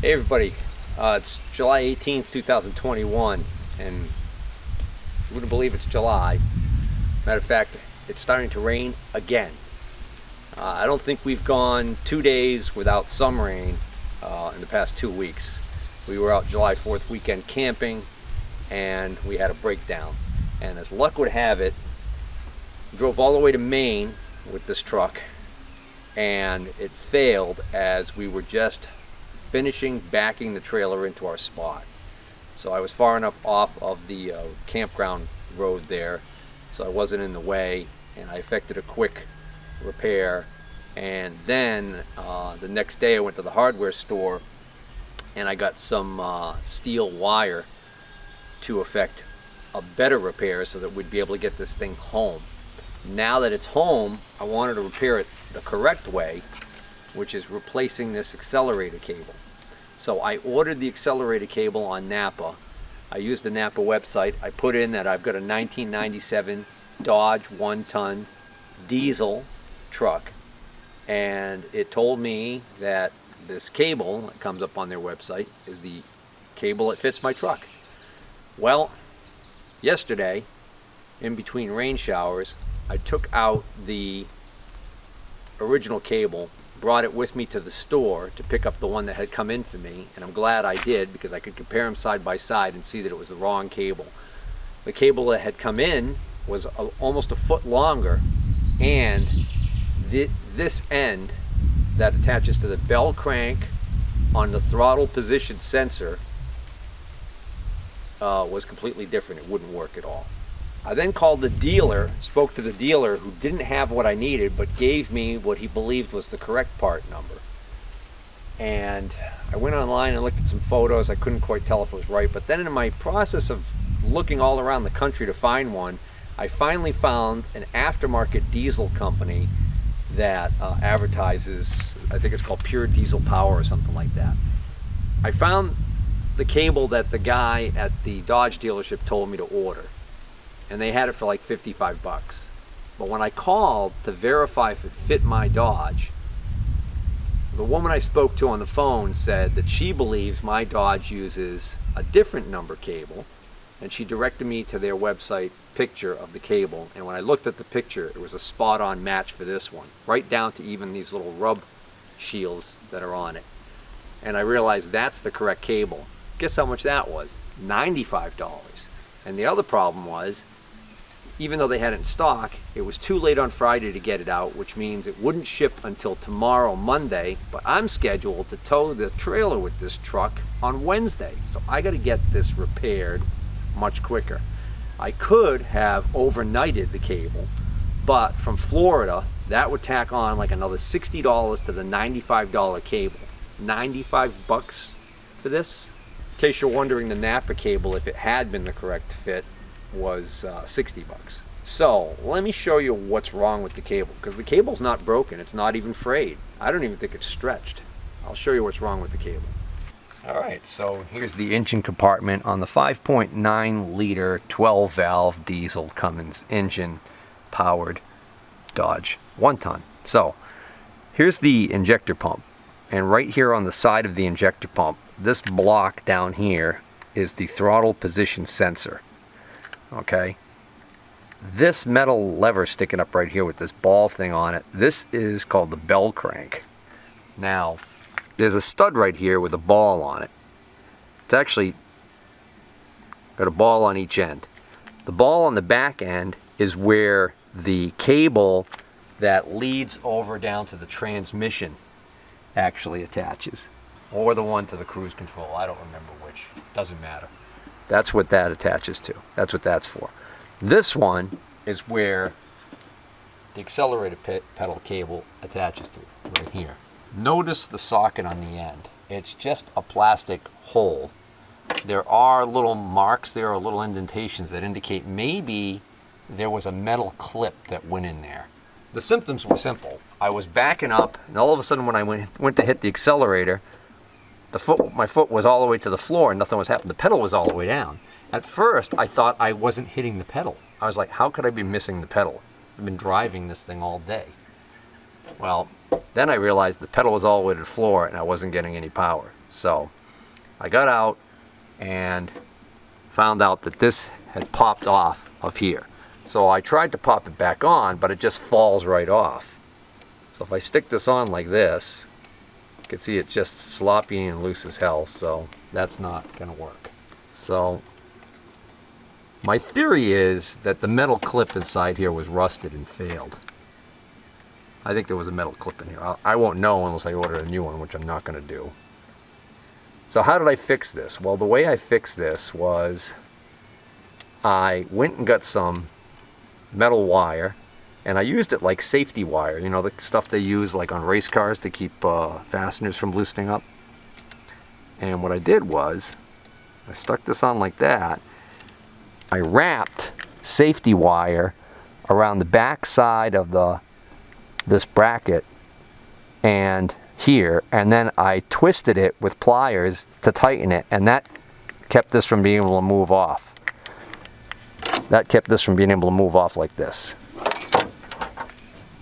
Hey everybody, it's July 18th, 2021, and you wouldn't believe it's July. Matter of fact, it's starting to rain again. I don't think we've gone 2 days without some rain in the past 2 weeks. We were out July 4th weekend camping, and we had a breakdown. And as luck would have it, we drove all the way to Maine with this truck, and it failed as we were just finishing backing the trailer into our spot. So I was far enough off of the campground road there, so I wasn't in the way, and I effected a quick repair. And then the next day I went to the hardware store and I got some steel wire to effect a better repair so that we'd be able to get this thing home. Now that it's home, I wanted to repair it the correct way, which is replacing this accelerator cable. So I ordered the accelerator cable on Napa. I used the Napa website. I put in that I've got a 1997 Dodge 1-ton diesel truck, and it told me that this cable that comes up on their website is the cable that fits my truck. Well, yesterday, in between rain showers, I took out the original cable, brought it with me to the store to pick up the one that had come in for me, and I'm glad I did because I could compare them side by side and see that it was the wrong cable. The cable that had come in was almost a foot longer, and this end that attaches to the bell crank on the throttle position sensor was completely different. It wouldn't work at all. I then called the dealer, spoke to the dealer who didn't have what I needed but gave me what he believed was the correct part number. And I went online and looked at some photos. I couldn't quite tell if it was right, but then in my process of looking all around the country to find one, I finally found an aftermarket diesel company that advertises, I think it's called Pure Diesel Power or something like that. I found the cable that the guy at the Dodge dealership told me to order, and they had it for like 55 bucks. But when I called to verify if it fit my Dodge, the woman I spoke to on the phone said that she believes my Dodge uses a different number cable, and she directed me to their website picture of the cable. And when I looked at the picture, it was a spot-on match for this one, right down to even these little rub shields that are on it. And I realized that's the correct cable. Guess how much that was? $95. And the other problem was, even though they had it in stock, it was too late on Friday to get it out, which means it wouldn't ship until tomorrow, Monday, but I'm scheduled to tow the trailer with this truck on Wednesday. So I got to get this repaired much quicker. I could have overnighted the cable, but from Florida, that would tack on like another $60 to the $95 cable. 95 bucks for this? In case you're wondering, the Napa cable, if it had been the correct fit, was 60 bucks. So let me show you what's wrong with the cable, because the cable's not broken. It's not even frayed. I don't even think it's stretched. I'll show you what's wrong with the cable. Alright, so here's the engine compartment on the 5.9 liter 12 valve diesel Cummins engine powered Dodge 1-ton. So here's the injector pump, and right here on the side of the injector pump, this block down here is the throttle position sensor. Okay, this metal lever sticking up right here with this ball thing on it, this is called the bell crank. Now, there's a stud right here with a ball on it. It's actually got a ball on each end. The ball on the back end is where the cable that leads over down to the transmission actually attaches, or the one to the cruise control. I don't remember which. Doesn't matter. That's what that attaches to. That's what that's for. This one is where the accelerator pedal cable attaches to, right here. Notice the socket on the end. It's just a plastic hole. There are little marks there, or little indentations that indicate maybe there was a metal clip that went in there. The symptoms were simple. I was backing up, and all of a sudden when I went to hit the accelerator, my foot was all the way to the floor and nothing was happening. The pedal was all the way down. At first, I thought I wasn't hitting the pedal. I was like, how could I be missing the pedal? I've been driving this thing all day. Well, Then I realized the pedal was all the way to the floor and I wasn't getting any power. So I got out and found out that this had popped off of here. So I tried to pop it back on, but it just falls right off. So if I stick this on like this, you can see it's just sloppy and loose as hell, so that's not gonna work. So my theory is that the metal clip inside here was rusted and failed. I think there was a metal clip in here. I won't know unless I order a new one, which I'm not gonna do. So how did I fix this? Well, the way I fixed this was I went and got some metal wire, and I used it like safety wire, you know, the stuff they use like on race cars to keep fasteners from loosening up. And what I did was I stuck this on like that. I wrapped safety wire around the back side of this bracket and here, and then I twisted it with pliers to tighten it, and that kept this from being able to move off. That kept this from being able to move off like this.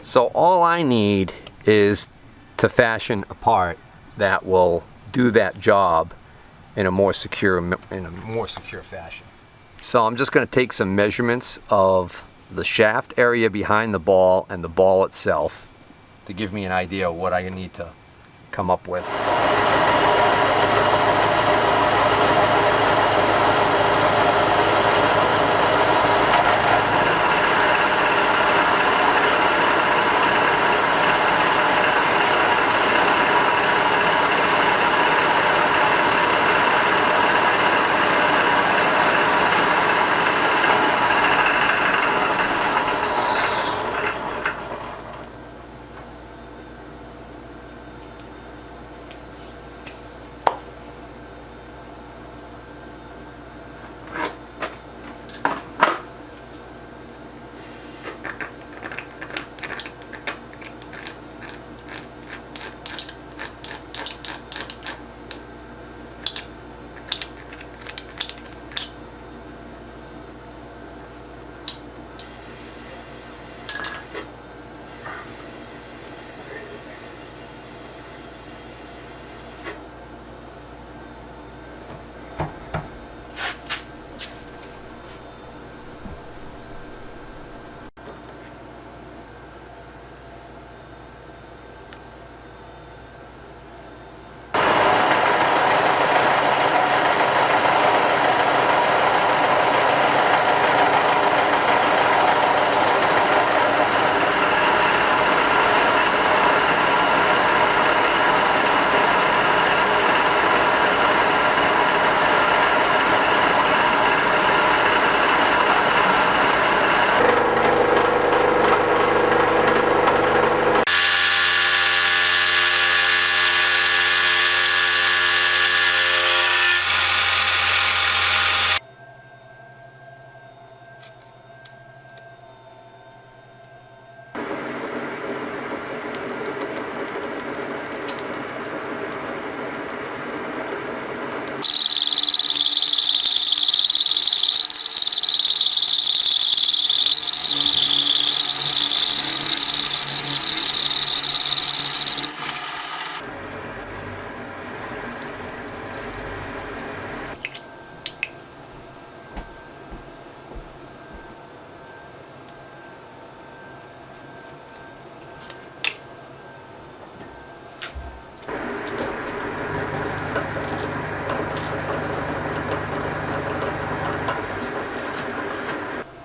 So all I need is to fashion a part that will do that job in a more secure fashion. So I'm just going to take some measurements of the shaft area behind the ball and the ball itself to give me an idea of what I need to come up with.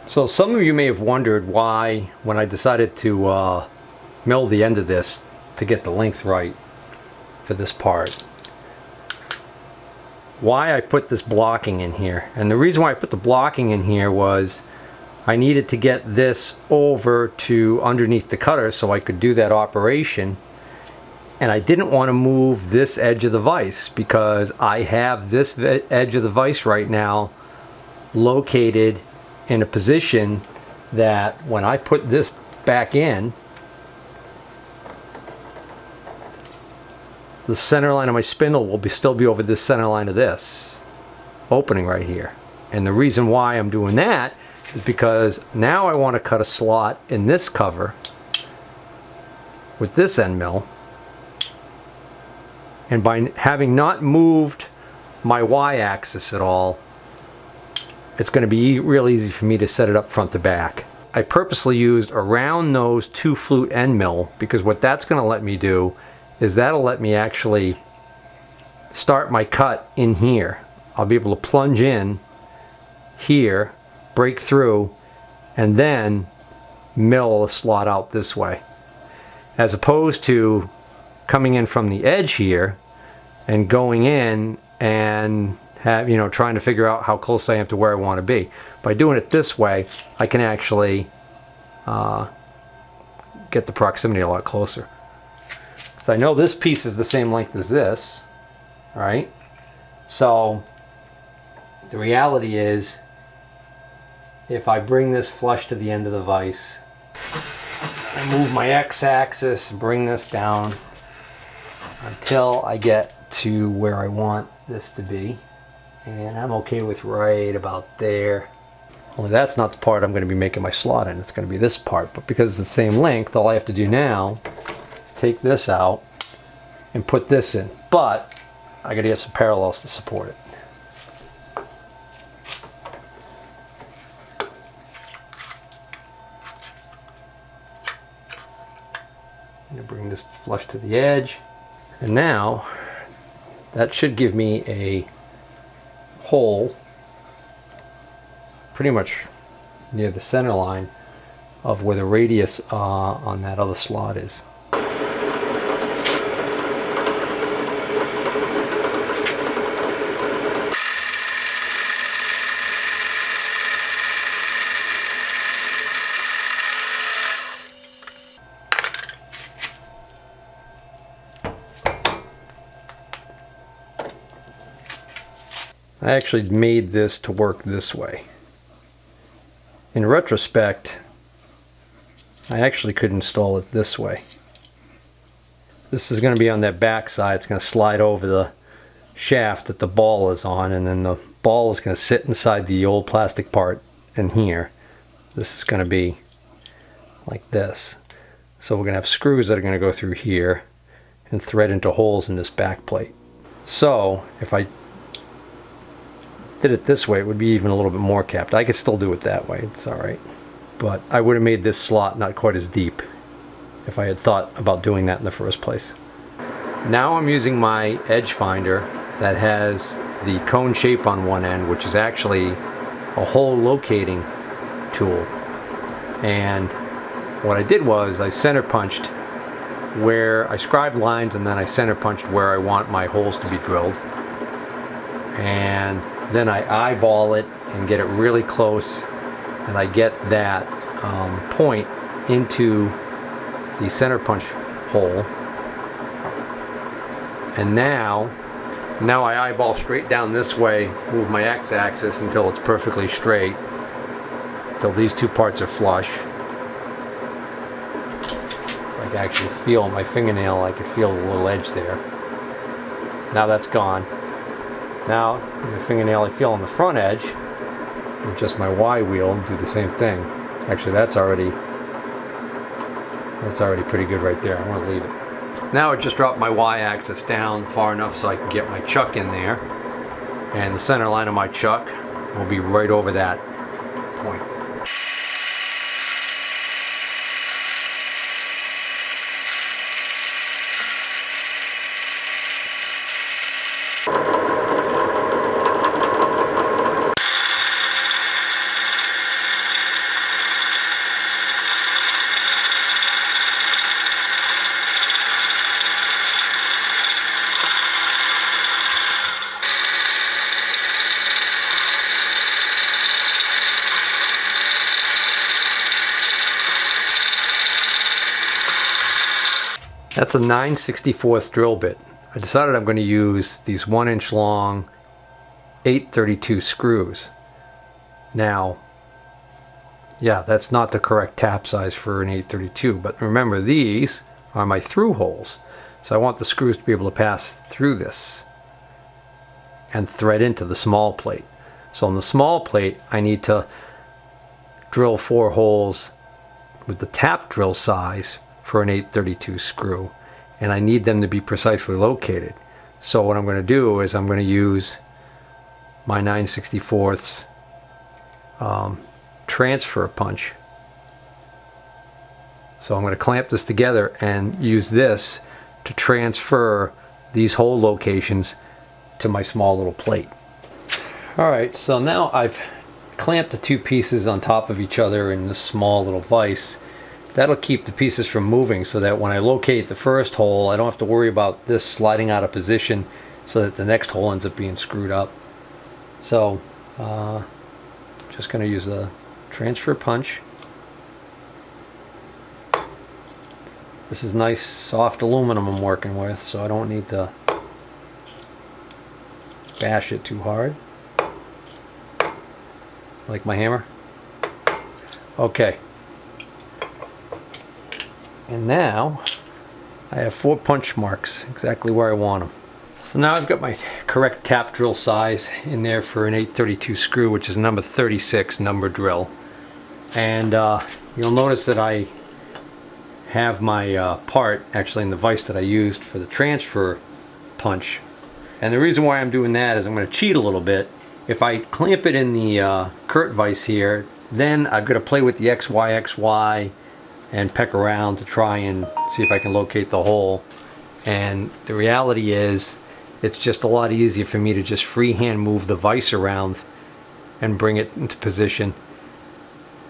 So some of you may have wondered why, when I decided to mill the end of this to get the length right for this part, why I put this blocking in here. And the reason why I put the blocking in here was I needed to get this over to underneath the cutter so I could do that operation. And I didn't want to move this edge of the vise because I have this edge of the vise right now located in a position that when I put this back in, the center line of my spindle will still be over this center line of this opening right here. And the reason why I'm doing that is because now I want to cut a slot in this cover with this end mill. And by having not moved my y-axis at all, it's going to be real easy for me to set it up front to back. I purposely used a round nose 2-flute end mill because what that's going to let me do is that'll let me actually start my cut in here. I'll be able to plunge in here, break through, and then mill a slot out this way. As opposed to coming in from the edge here and going in and trying to figure out how close I am to where I want to be. By doing it this way, I can actually get the proximity a lot closer. So I know this piece is the same length as this, right? So the reality is, if I bring this flush to the end of the vise, I move my x-axis and bring this down until I get to where I want this to be. And I'm okay with right about there. Only that's not the part I'm going to be making my slot in. It's going to be this part. But because it's the same length, all I have to do now is take this out and put this in. But I got to get some parallels to support it. I'm going to bring this flush to the edge. And now that should give me a hole pretty much near the center line of where the radius on that other slot is. I actually made this to work this way. In retrospect, I actually could install it this way. This is going to be on that back side. It's going to slide over the shaft that the ball is on, and then the ball is going to sit inside the old plastic part in here. This is going to be like this. So we're going to have screws that are going to go through here and thread into holes in this back plate. So if I did it this way, it would be even a little bit more capped. I could still do it that way, it's alright. But I would have made this slot not quite as deep if I had thought about doing that in the first place. Now I'm using my edge finder that has the cone shape on one end, which is actually a hole locating tool. And what I did was I center punched where I scribed lines, and then I center punched where I want my holes to be drilled. And then I eyeball it and get it really close, and I get that point into the center punch hole. And now I eyeball straight down this way, move my x-axis until it's perfectly straight, till these two parts are flush. So I can actually feel my fingernail, I can feel the little edge there. Now that's gone. Now, the fingernail I feel on the front edge, with just my Y wheel, do the same thing. Actually, that's already pretty good right there. I want to leave it. Now I just dropped my Y-axis down far enough so I can get my chuck in there, and the center line of my chuck will be right over that point. That's a 9/64 drill bit. I decided I'm going to use these 1-inch long 832 screws. Now, yeah, that's not the correct tap size for an 832, but remember, these are my through holes. So I want the screws to be able to pass through this and thread into the small plate. So on the small plate, I need to drill 4 holes with the tap drill size for an 832 screw, and I need them to be precisely located. So what I'm going to do is I'm going to use my 9/64 transfer punch. So I'm going to clamp this together and use this to transfer these hole locations to my small little plate. Alright, so now I've clamped the two pieces on top of each other in this small little vise. That'll keep the pieces from moving so that when I locate the first hole, I don't have to worry about this sliding out of position so that the next hole ends up being screwed up. So, just going to use the transfer punch. This is nice soft aluminum I'm working with, so I don't need to bash it too hard. Like my hammer? Okay. And now I have 4 punch marks exactly where I want them. So now I've got my correct tap drill size in there for an 832 screw, which is number 36 number drill. And you'll notice that I have my part actually in the vise that I used for the transfer punch. And the reason why I'm doing that is I'm going to cheat a little bit. If I clamp it in the Kurt vise here, then I've got to play with the XY and peck around to try and see if I can locate the hole. And the reality is it's just a lot easier for me to just freehand move the vise around and bring it into position.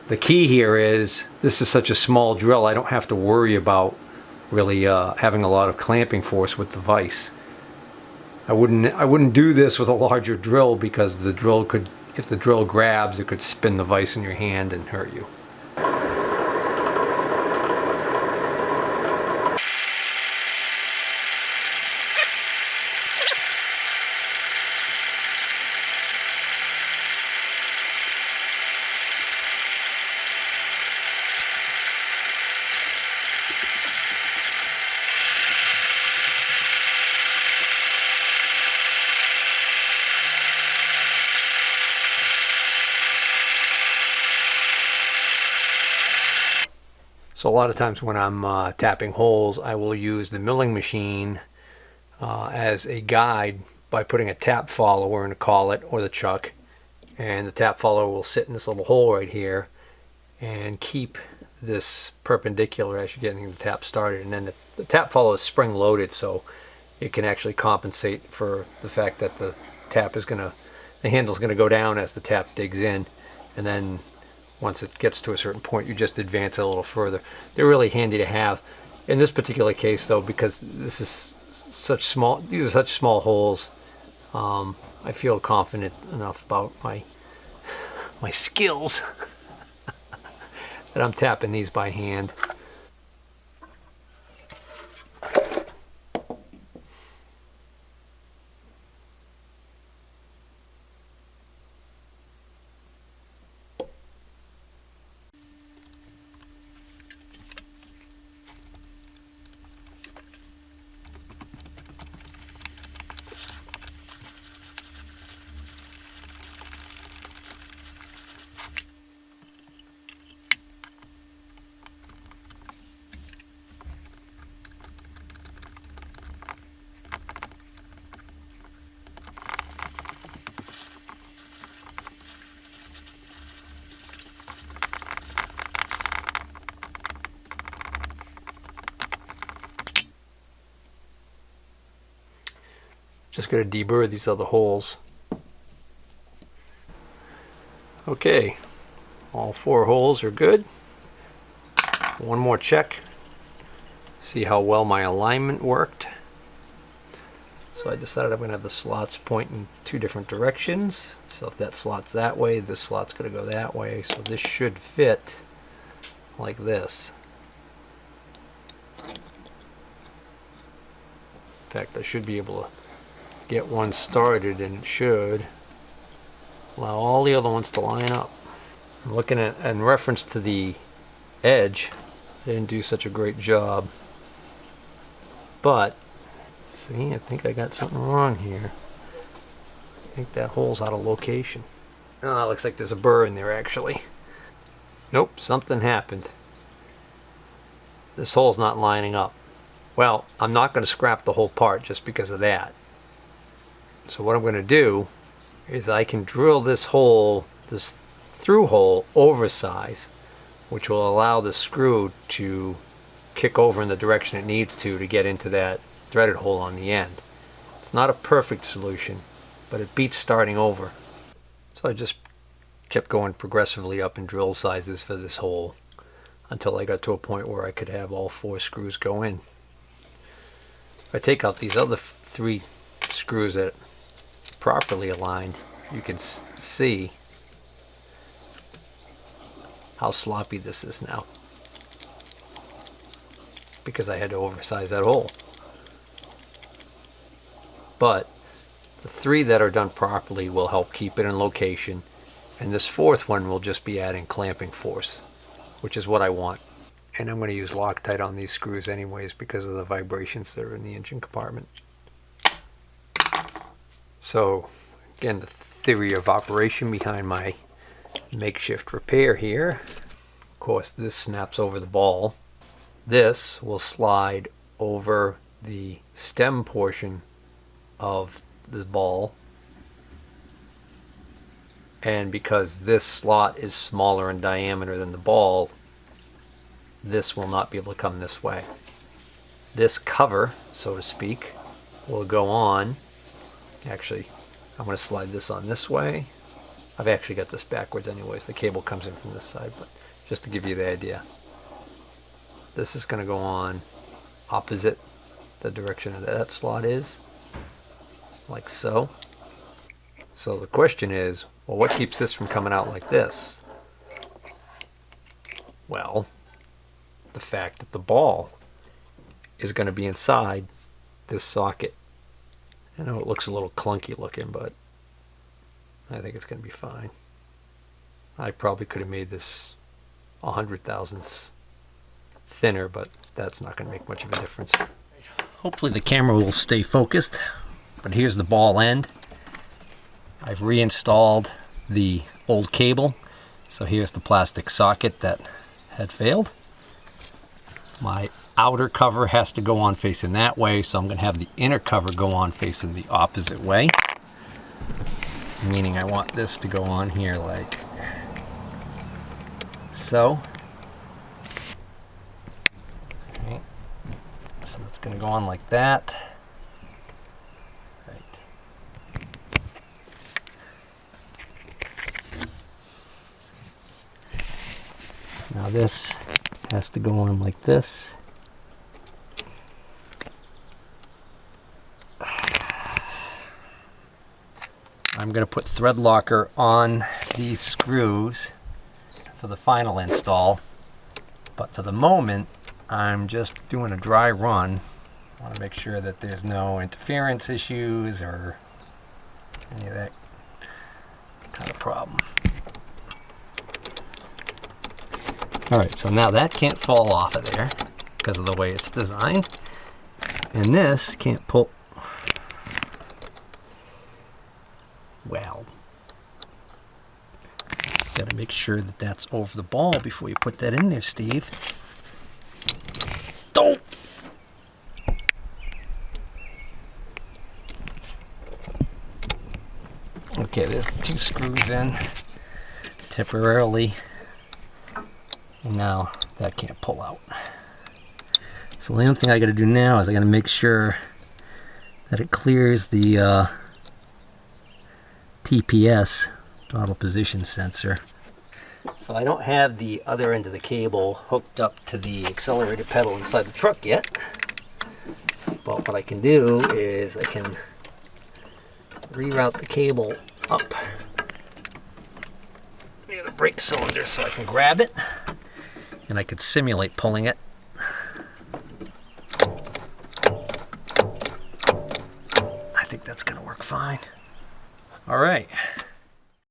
The key here is this is such a small drill, I don't have to worry about really having a lot of clamping force with the vise. I wouldn't do this with a larger drill because the drill could, if the drill grabs, it could spin the vise in your hand and hurt you. So a lot of times when I'm tapping holes, I will use the milling machine as a guide by putting a tap follower in the collet or the chuck, and the tap follower will sit in this little hole right here and keep this perpendicular as you're getting the tap started. And then the tap follower is spring loaded, so it can actually compensate for the fact that the handle's gonna go down as the tap digs in, and then once it gets to a certain point, you just advance it a little further. They're really handy to have. In this particular case, though, because these are such small holes, I feel confident enough about my skills that I'm tapping these by hand. Just going to deburr these other holes. Okay, all 4 holes are good. One more check. See how well my alignment worked. So I decided I'm going to have the slots point in 2 different directions. So if that slot's that way, this slot's going to go that way. So this should fit like this. In fact, I should be able to get one started, and it should allow all the other ones to line up. I'm looking at, in reference to the edge, they didn't do such a great job, but see, I think I got something wrong here. I think that hole's out of location. Oh, it looks like there's a burr in there actually. Nope, something happened. this hole's not lining up. Well, I'm not going to scrap the whole part just because of that. So what I'm going to do is I can drill this hole, this through hole, oversized, which will allow the screw to kick over in the direction it needs to get into that threaded hole on the end. It's not a perfect solution, but it beats starting over. So I just kept going progressively up in drill sizes for this hole until I got to a point where I could have all 4 screws go in. If I take out these other 3 screws that are properly aligned, you can see how sloppy this is now, because I had to oversize that hole. But the 3 that are done properly will help keep it in location, and this 4th one will just be adding clamping force, which is what I want. And I'm going to use Loctite on these screws anyways because of the vibrations that are in the engine compartment. So again, the theory of operation behind my makeshift repair here. Of course, this snaps over the ball. This will slide over the stem portion of the ball, and because this slot is smaller in diameter than the ball, this will not be able to come this way. This cover, so to speak, will go on. Actually, I'm going to slide this on this way. I've actually got this backwards anyways. The cable comes in from this side, but just to give you the idea. This is going to go on opposite the direction that slot is, like so. So the question is, well, what keeps this from coming out like this? Well, the fact that the ball is going to be inside this socket. I know it looks a little clunky looking, but I think it's going to be fine. I probably could have made this 100 thousandths thinner, but that's not going to make much of a difference. Hopefully the camera will stay focused, but here's the ball end. I've reinstalled the old cable, so here's the plastic socket that had failed. My outer cover has to go on facing that way, so I'm going to have the inner cover go on facing the opposite way. Meaning I want this to go on here like so. Okay. So it's going to go on like that. Right. Now this has to go on like this. I'm going to put thread locker on these screws for the final install, but for the moment I'm just doing a dry run. I want to make sure that there's no interference issues or any of that kind of problem. Alright, so now that can't fall off of there because of the way it's designed, and this can't pull. Well, got to make sure that that's over the ball before you put that in there, Steve. Don't. Okay, there's the 2 screws in temporarily, and now that can't pull out. So the only thing I got to do now is I got to make sure that it clears the TPS, throttle position sensor. So I don't have the other end of the cable hooked up to the accelerator pedal inside the truck yet, but what I can do is I can reroute the cable up near the brake cylinder so I can grab it, and I could simulate pulling it. I think that's going to work fine. All right,